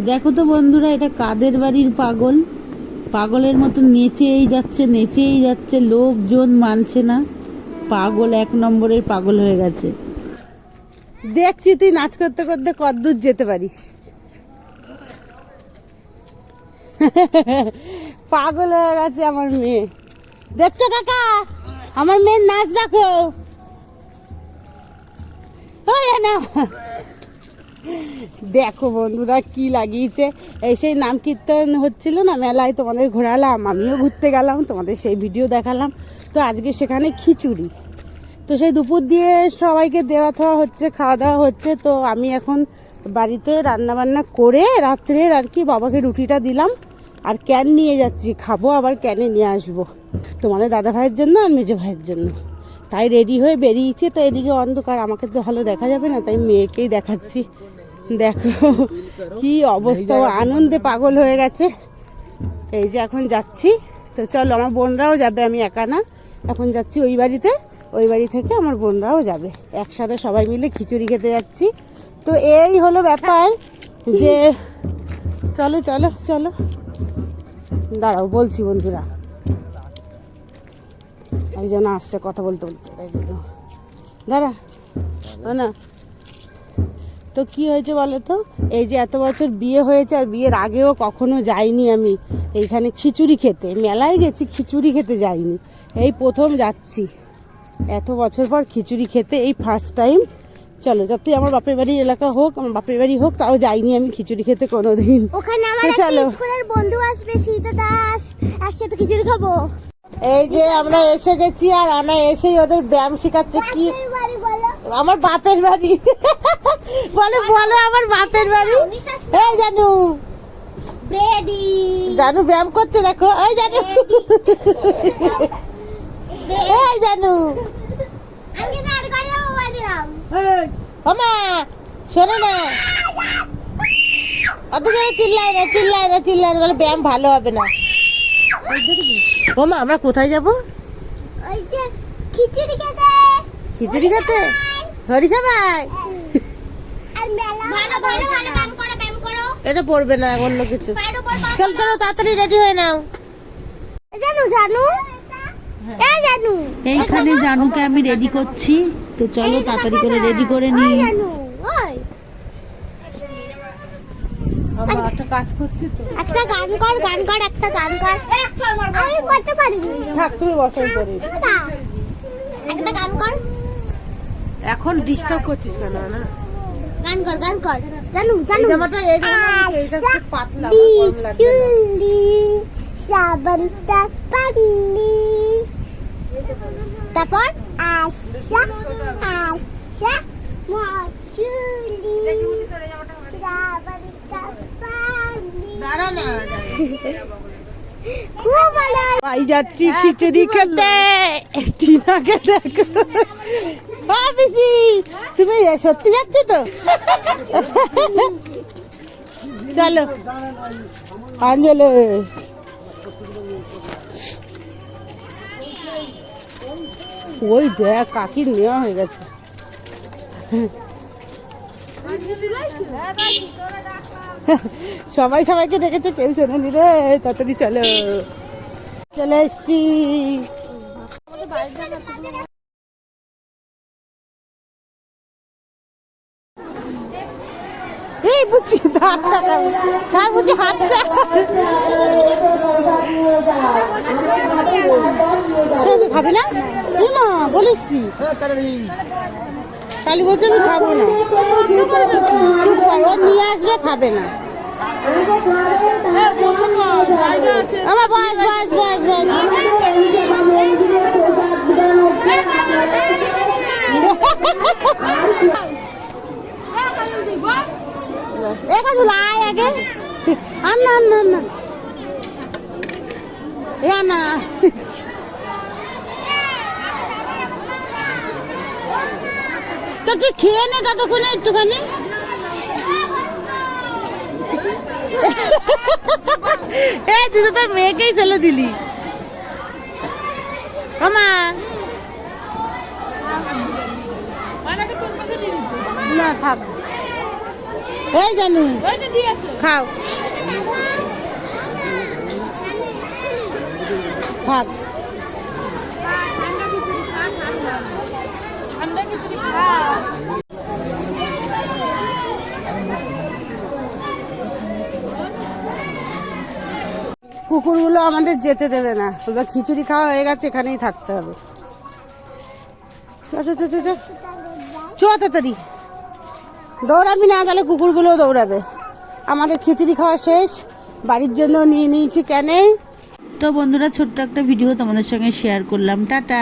দেখো তো বন্ধুরা, এটা কাদের বাড়ির পাগল। পাগলের মতো নেচেই যাচ্ছে, লোকজন মানছে না। পাগল, এক নম্বরের পাগল হয়ে গেছে। দেখছি তুই নাচ করতে করতে কতদূর যেতে পারিস। পাগল হয়ে গেছে আমার মেয়ে। দেখছো কাকা, আমার মেয়ের নাচ দেখো। না দেখো বন্ধুরা কি লাগিয়েছে। এই সেই নাম কীর্তন হচ্ছিল না মেলায়, তোমাদের ঘোরালাম, আমিও ঘুরতে গেলাম, তোমাদের সেই ভিডিও দেখালাম। তো আজকে সেখানে খিচুড়ি, তো সেই দুপুর দিয়ে সবাইকে দেওয়া থাওয়া হচ্ছে, খাওয়া দাওয়া হচ্ছে। তো আমি এখন বাড়িতে রান্না বান্না করে রাত্রের আর কি বাবাকে রুটিটা দিলাম, আর ক্যান নিয়ে যাচ্ছি, খাবো আবার ক্যানে নিয়ে আসবো তোমাদের দাদা ভাইয়ের জন্য আর মেজো ভাইয়ের জন্য। তাই রেডি হয়ে বেরিয়েছি। তো এদিকে অন্ধকার, আমাকে তো ভালো দেখা যাবে না, তাই মেয়েকেই দেখাচ্ছি। দেখো কি অবস্থা, আনন্দে পাগল হয়ে গেছে। এই যে এখন যাচ্ছি। তো চলো, আমার বোনরাও যাবে, আমি একা না। এখন যাচ্ছি ওই বাড়িতে, ওই বাড়ি থেকে আমার বোনরাও যাবে, একসাথে সবাই মিলে খিচুড়ি খেতে যাচ্ছি। তো এই হলো ব্যাপার যে চলো চলো চলো, দাঁড়াও বলছি বন্ধুরা, একজন আসছে কথা বলতে বলতে, তাই জন্য দাঁড়া না। তো কি হয়েছে বলো তো, এই যে এত বছর বিয়ে হয়েছে, আর বিয়ের আগেও কখনো যাইনি আমি এইখানে খিচুড়ি খেতে। মেলায় গেছি, খিচুড়ি খেতে যাইনি, এই প্রথম যাচ্ছি। এত বছর পর খিচুড়ি খেতে এই ফার্স্ট টাইম। চলো, যতই আমার বাপের বাড়ির এলাকা হোক, আমার বাপের বাড়ি হোক, তাও যাইনি আমি খিচুড়ি খেতে কোনোদিন। চলো, বন্ধু আসবে, সীতা দাস, একসাথে খিচুড়ি খাবো। এই যে আমরা এসে গেছি, আর আনা এসেই ওদের ব্যায়াম শেখাচ্ছে। কি আমার বাপের বাড়ি বলে, বলো আমার বাপের বাড়ি। এই জানু, জানু ব্যায়াম করছে, দেখো। এই জানু, এই জানু, শোনো না, অত জোরে চিল্লাই না, বলে ব্যায়াম ভালো হবে না। ওমা, আমরা কোথায় যাবো? খিচুড়ি খেতে হরিষা ভাই। এটা পড়বে না, অন্য কিছু। চল চলো, তাড়াতাড়ি রেডি হয়ে নাও। এইখানে জানুকে আমি রেডি করছি, তো চলো তাড়াতাড়ি করে রেডি করে নিই। একটা কাজ করছি তো, একটা গান কর, একটা গান কর। আমি করতে পারি থাক, তুমি বসাই করে একটা গান কর। এখন ডিস্টার্ব করছিস কেন? না গান কর জানু জামাটা এইটা খুব পাতলা, গরম লাগবে সাবনটা পানি, তারপর আশা মচুলি সাবনটা পানি। দাঁড়া না, খুব ভালো। পাই যাচ্ছি খিচুড়ি খেতে। টিনাকে দেখো, পিসি তুমি সত্যি যাচ্ছ তো? চলো আঞ্জলে, ওই দেখ কাকির নেওয়া হয়ে গেছে। সবাই সবাইকে দেখেছে, কেউ শোনেনি রে। তাড়াতাড়ি চলো, চলে এসছি। এই বুঝছি হাতটা ছাড়, বুঝি হাত ছাড়। খাবি না? মা বলিস কি? কালী বলছে আমি খাবো না। চুপ কর, ও নিয়ে আসবে, খাবে না। আমার বয়স বয়স বয়স বয়স আগে না না তো তুই খেয়ে নে ততক্ষণে একটুখানি। এই তুই তো তোর মেয়েকেই ফেলে দিলি। আমা না থাক, এই জানু খাও ভাত কুকুরগুলো আমাদের যেতে দেবে না, বলবে খিচুড়ি খাওয়া হয়ে গেছে, এখানেই থাকতে হবে। চ চ চ চ চ চ তাড়াতাড়ি, দৌড়াবি না তাহলে কুকুরগুলো দৌড়াবে। আমাদের খিচুড়ি খাওয়া শেষ, বাড়ির জন্য নিয়ে নিয়েছি ক্যানে। তো বন্ধুরা, ছোট্ট একটা ভিডিও তোমাদের সঙ্গে শেয়ার করলাম। টাটা।